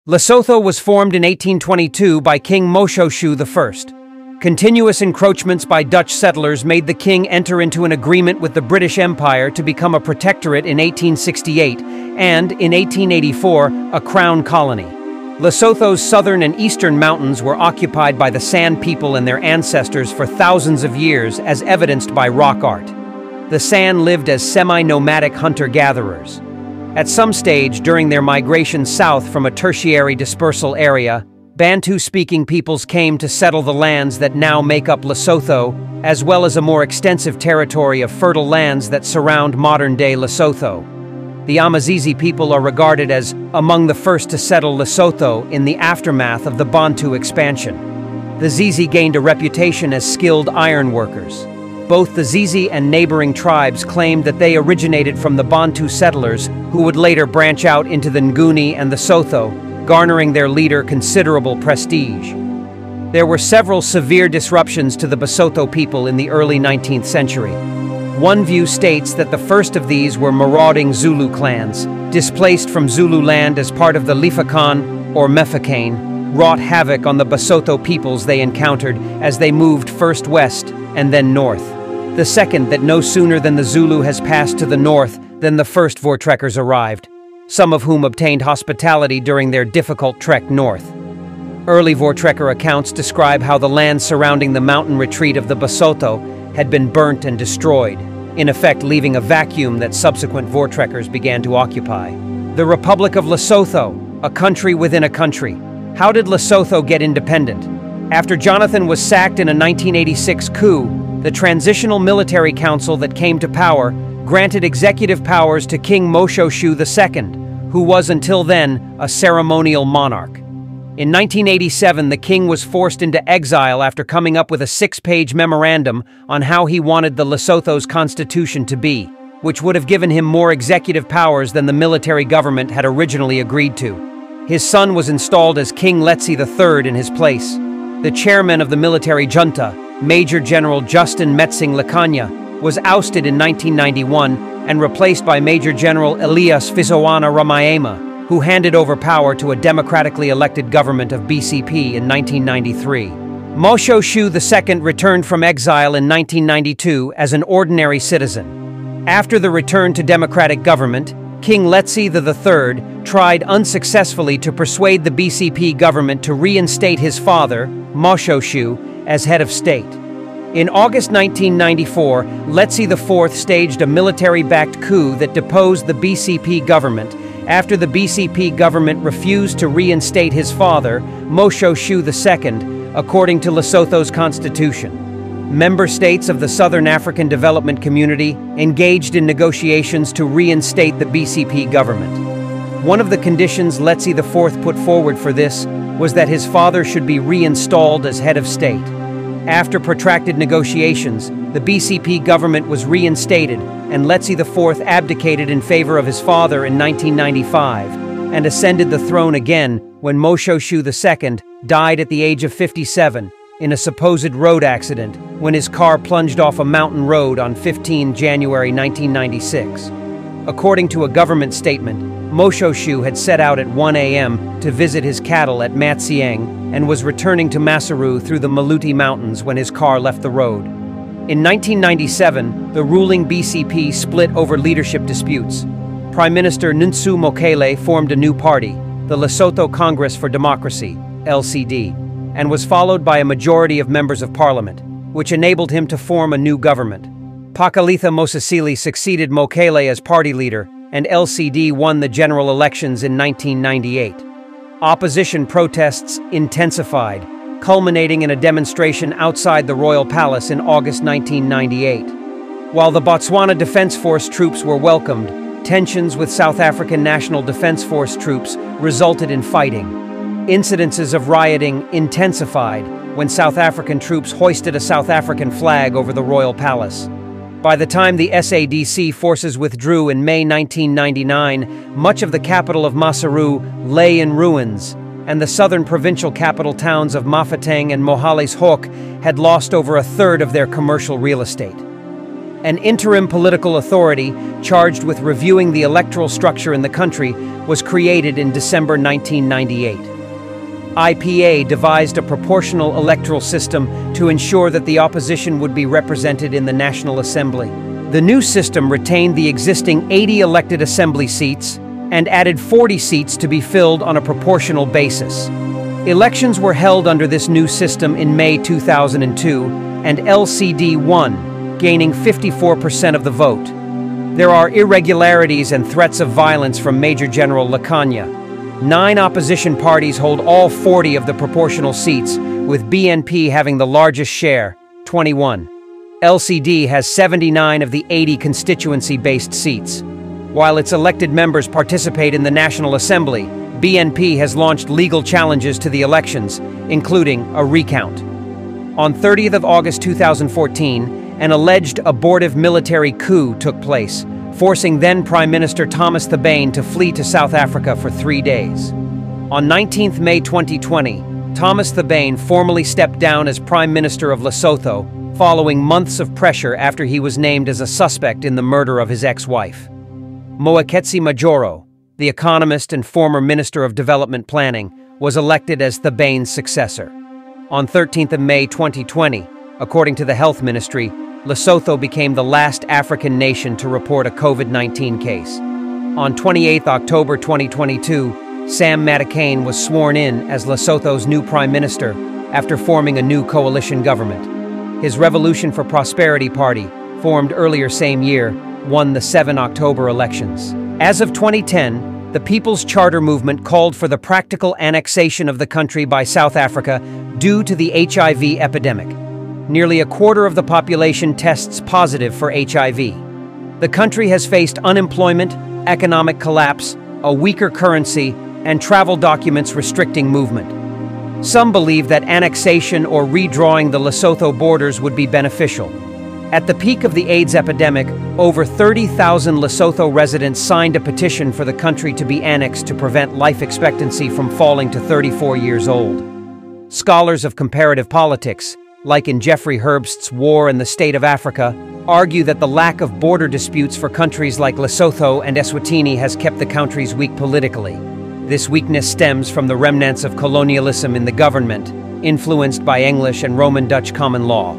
Lesotho was formed in 1822 by King Moshoshu I. Continuous encroachments by Dutch settlers made the king enter into an agreement with the British Empire to become a protectorate in 1868 and, in 1884, a crown colony. Lesotho's southern and eastern mountains were occupied by the San people and their ancestors for thousands of years, as evidenced by rock art. The San lived as semi-nomadic hunter-gatherers. At some stage during their migration south from a tertiary dispersal area, Bantu-speaking peoples came to settle the lands that now make up Lesotho, as well as a more extensive territory of fertile lands that surround modern-day Lesotho. The Amazizi people are regarded as among the first to settle Lesotho in the aftermath of the Bantu expansion. The Zizi gained a reputation as skilled iron workers. Both the Zizi and neighboring tribes claimed that they originated from the Bantu settlers, who would later branch out into the Nguni and the Sotho, garnering their leader considerable prestige. There were several severe disruptions to the Basotho people in the early 19th century. One view states that the first of these were marauding Zulu clans, displaced from Zulu land as part of the Lifakan or Mefakane, wrought havoc on the Basotho peoples they encountered as they moved first west and then north. The second, that no sooner than the Zulu has passed to the north than the first Voortrekkers arrived, some of whom obtained hospitality during their difficult trek north. Early Voortrekker accounts describe how the land surrounding the mountain retreat of the Basotho had been burnt and destroyed, in effect leaving a vacuum that subsequent Voortrekkers began to occupy. The Republic of Lesotho, a country within a country. How did Lesotho get independent? After Jonathan was sacked in a 1986 coup, the Transitional Military Council that came to power granted executive powers to King Moshoshu II, who was until then a ceremonial monarch. In 1987, the king was forced into exile after coming up with a 6-page memorandum on how he wanted the Lesotho's constitution to be, which would have given him more executive powers than the military government had originally agreed to. His son was installed as King Letsie III in his place. The chairman of the military junta, Major General Justin Metsing Lekanya, was ousted in 1991 and replaced by Major General Elias Fizoana Ramayema, who handed over power to a democratically elected government of BCP in 1993. Moshoshu II returned from exile in 1992 as an ordinary citizen. After the return to democratic government, King Letsie III tried unsuccessfully to persuade the BCP government to reinstate his father, Moshoshu, as head of state. In August 1994, Letsie IV staged a military-backed coup that deposed the BCP government after the BCP government refused to reinstate his father, Moshoshu II, according to Lesotho's constitution. Member states of the Southern African Development Community engaged in negotiations to reinstate the BCP government. One of the conditions Letsie IV put forward for this was that his father should be reinstalled as head of state. After protracted negotiations, the BCP government was reinstated, and Letsie IV abdicated in favor of his father in 1995, and ascended the throne again when Moshoshu II died at the age of 57 in a supposed road accident when his car plunged off a mountain road on 15 January 1996. According to a government statement, Moshoshu had set out at 1 a.m. to visit his cattle at Matsieng and was returning to Maseru through the Maluti Mountains when his car left the road. In 1997, the ruling BCP split over leadership disputes. Prime Minister Ntsu Mokele formed a new party, the Lesotho Congress for Democracy, LCD, and was followed by a majority of members of parliament, which enabled him to form a new government. Pakalitha Mosisili succeeded Mokele as party leader, and LCD won the general elections in 1998. Opposition protests intensified, culminating in a demonstration outside the Royal Palace in August 1998. While the Botswana Defence Force troops were welcomed, tensions with South African National Defence Force troops resulted in fighting. Incidences of rioting intensified when South African troops hoisted a South African flag over the Royal Palace. By the time the SADC forces withdrew in May 1999, much of the capital of Maseru lay in ruins, and the southern provincial capital towns of Mafeking and Mohale's Hoek had lost over a third of their commercial real estate. An interim political authority charged with reviewing the electoral structure in the country was created in December 1998. IPA devised a proportional electoral system to ensure that the opposition would be represented in the National Assembly. The new system retained the existing 80 elected assembly seats and added 40 seats to be filled on a proportional basis. Elections were held under this new system in May 2002, and LCD won, gaining 54% of the vote. There are irregularities and threats of violence from Major General Lekanya. 9 opposition parties hold all 40 of the proportional seats, with BNP having the largest share, 21. LCD has 79 of the 80 constituency-based seats. While its elected members participate in the National Assembly, BNP has launched legal challenges to the elections, including a recount. On 30th of August 2014, an alleged abortive military coup took place, forcing then Prime Minister Thomas Thabane to flee to South Africa for 3 days. On 19th May 2020, Thomas Thabane formally stepped down as Prime Minister of Lesotho, following months of pressure after he was named as a suspect in the murder of his ex-wife. Moeketsi Majoro, the economist and former Minister of Development Planning, was elected as Thabane's successor. On 13th of May 2020, according to the Health Ministry, Lesotho became the last African nation to report a COVID-19 case. On 28 October 2022, Sam Matekane was sworn in as Lesotho's new Prime Minister after forming a new coalition government. His Revolution for Prosperity Party, formed earlier same year, won the 7 October elections. As of 2010, the People's Charter movement called for the practical annexation of the country by South Africa due to the HIV epidemic. Nearly a quarter of the population tests positive for HIV. The country has faced unemployment, economic collapse, a weaker currency, and travel documents restricting movement. Some believe that annexation or redrawing the Lesotho borders would be beneficial. At the peak of the AIDS epidemic, over 30,000 Lesotho residents signed a petition for the country to be annexed to prevent life expectancy from falling to 34 years old. Scholars of comparative politics, like in Jeffrey Herbst's War and the State of Africa, argue that the lack of border disputes for countries like Lesotho and Eswatini has kept the countries weak politically. This weakness stems from the remnants of colonialism in the government, influenced by English and Roman Dutch common law.